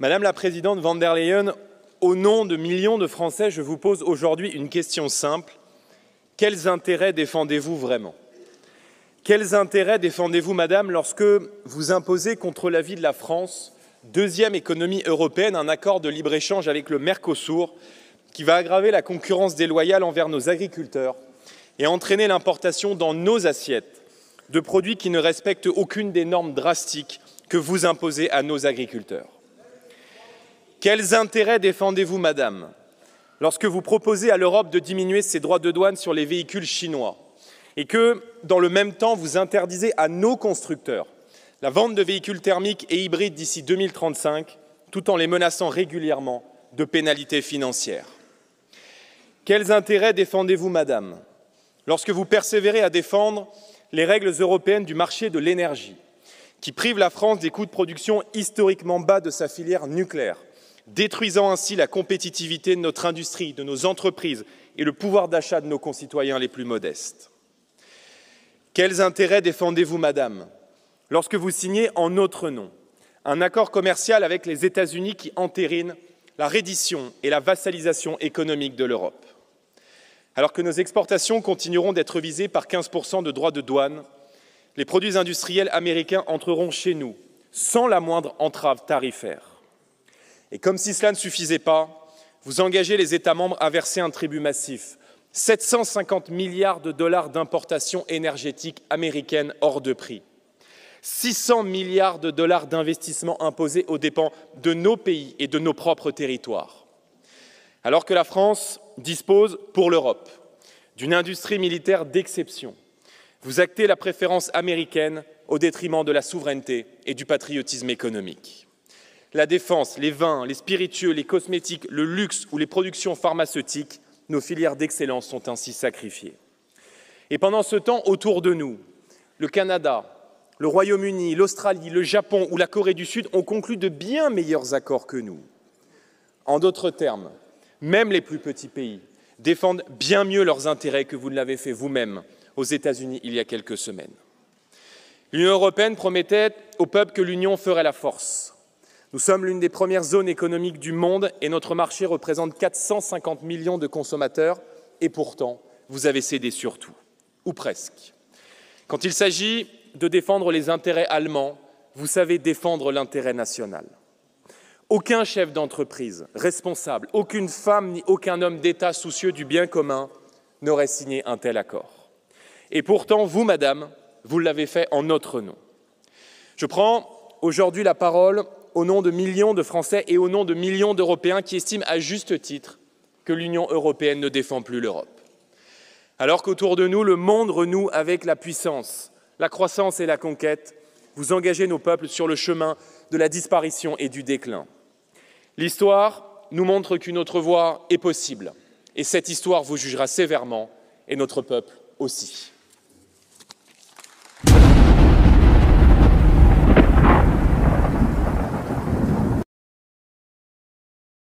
Madame la présidente von der Leyen, au nom de millions de Français, je vous pose aujourd'hui une question simple. Quels intérêts défendez-vous vraiment? Quels intérêts défendez-vous, madame, lorsque vous imposez contre l'avis de la France, deuxième économie européenne, un accord de libre-échange avec le Mercosur qui va aggraver la concurrence déloyale envers nos agriculteurs et entraîner l'importation dans nos assiettes de produits qui ne respectent aucune des normes drastiques que vous imposez à nos agriculteurs? Quels intérêts défendez-vous, madame, lorsque vous proposez à l'Europe de diminuer ses droits de douane sur les véhicules chinois et que, dans le même temps, vous interdisez à nos constructeurs la vente de véhicules thermiques et hybrides d'ici 2035, tout en les menaçant régulièrement de pénalités financières? Quels intérêts défendez-vous, madame, lorsque vous persévérez à défendre les règles européennes du marché de l'énergie, qui privent la France des coûts de production historiquement bas de sa filière nucléaire, détruisant ainsi la compétitivité de notre industrie, de nos entreprises et le pouvoir d'achat de nos concitoyens les plus modestes? Quels intérêts défendez-vous, madame, lorsque vous signez en notre nom un accord commercial avec les États-Unis qui entérine la reddition et la vassalisation économique de l'Europe? Alors que nos exportations continueront d'être visées par 15% de droits de douane, les produits industriels américains entreront chez nous sans la moindre entrave tarifaire. Et comme si cela ne suffisait pas, vous engagez les États membres à verser un tribut massif, 750 milliards de dollars d'importations énergétiques américaines hors de prix, 600 milliards de dollars d'investissements imposés aux dépens de nos pays et de nos propres territoires. Alors que la France dispose, pour l'Europe, d'une industrie militaire d'exception, vous actez la préférence américaine au détriment de la souveraineté et du patriotisme économique. La défense, les vins, les spiritueux, les cosmétiques, le luxe ou les productions pharmaceutiques, nos filières d'excellence sont ainsi sacrifiées. Et pendant ce temps, autour de nous, le Canada, le Royaume-Uni, l'Australie, le Japon ou la Corée du Sud ont conclu de bien meilleurs accords que nous. En d'autres termes, même les plus petits pays défendent bien mieux leurs intérêts que vous ne l'avez fait vous-même aux États-Unis il y a quelques semaines. L'Union européenne promettait au peuple que l'Union ferait la force. Nous sommes l'une des premières zones économiques du monde et notre marché représente 450 millions de consommateurs et pourtant, vous avez cédé sur tout, ou presque. Quand il s'agit de défendre les intérêts allemands, vous savez défendre l'intérêt national. Aucun chef d'entreprise responsable, aucune femme ni aucun homme d'État soucieux du bien commun n'aurait signé un tel accord. Et pourtant, vous, madame, vous l'avez fait en notre nom. Je prends aujourd'hui la parole au nom de millions de Français et au nom de millions d'Européens qui estiment à juste titre que l'Union européenne ne défend plus l'Europe. Alors qu'autour de nous, le monde renoue avec la puissance, la croissance et la conquête, vous engagez nos peuples sur le chemin de la disparition et du déclin. L'histoire nous montre qu'une autre voie est possible, et cette histoire vous jugera sévèrement, et notre peuple aussi.